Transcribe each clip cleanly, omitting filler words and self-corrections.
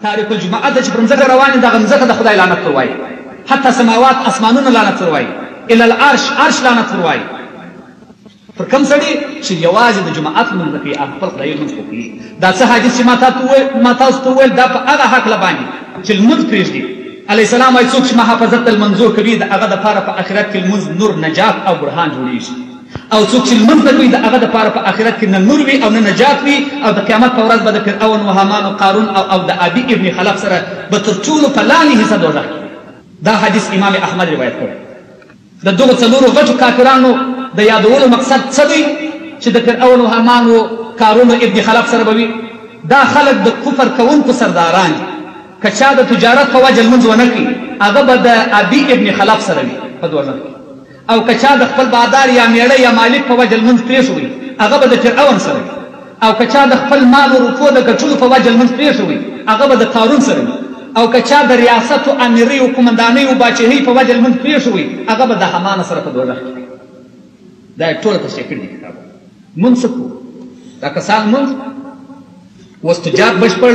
تارک الجمعه ته چې پر مځکه روان دي دغه مځکه د خدای لعنت پر وایي، حتی سماوات اسمانونه لعنت پر وایي، الی العرش عرش لعنت پر وایي. پر کوم سړي چې یوازې د جماعت لمونځ نه کوي هغه خپل خدایي لمونځ خو کوي. دا څه حدیث چې ما تاسو ته وویل دا په هغه هکله باندې چې لمونځ پرېږدي. علیه السلام وایي څوک چې محافظت المنظور کوي د هغه دپاره په آخرت کې لمونځ نور نجات او برهان جوړېږي، او څوک چې لمونځ نه کوي د هغه دپاره په آخرت کې نه نور وي او نه نجات وي، او د قیامت په ورځ به د فرعون و هامان و قارون او د ابي ابن خلف سره به تر ټولو په لاندې حصه دوزخ کې. دا حدیث امام احمد روایت کړی. د دغو څلورو غټو کافرانو د یادولو مقصد څه دی چې د فرعون و هامان و قارون و ابن خلف سره به وي؟ دا خلک د کفر کوونکو سرداران دي. که چا د تجارت په وجه لمونځ ونه کړي هغه به د ابي ابن خلف سره وي په دوزخ کې، او که چا د خپل بادار یا میړه یا مالک په وجه لمونځ پرېښوي هغه به د فرعون سره وي، او که چا د خپل مال و روپو د ګټلو په وجه لمونځ پرېښوي هغه به د قارون سره وي، او که چا د ریاست و امیرۍ و قمندانۍ و باچهۍ په وجه لمونځ پرېښوي هغه به د حمان سره په دوزخ کې. دا یې ټوله تشریح کړي دي کتابونه. مونځ څه کوو؟ دا کسان مونځ واستجاب بشپړ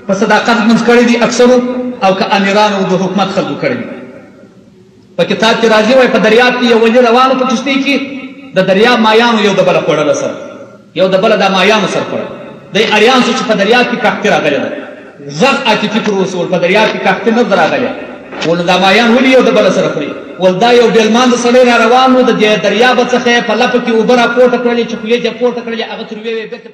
په صداقت مونځ کړی دي اکثرو، او که امیرانو د حکومت خلکو کړی دي. په کتاب کې راځي وایي په دریاب کې یو ولي روانو په کښتۍ کې د دریاب مایانو یو د بله خوړله سره، یو د بله دا مایانو سره خوړل. دی اریان شو چې په دریاب کې کښتۍ راغلې ده، غږ عاطفي پر وسول په دریاب کې کښتۍ نه ده راغلې، ول دا مایان ولې یو د بله سره خوري؟ ول دا یو ډیلمانده سړی را روان و د دې دریابه څخه یې په لپه کې اوبه راپورته کړلې چې خولې یې پورته کړلې هغه تروې وې بېرته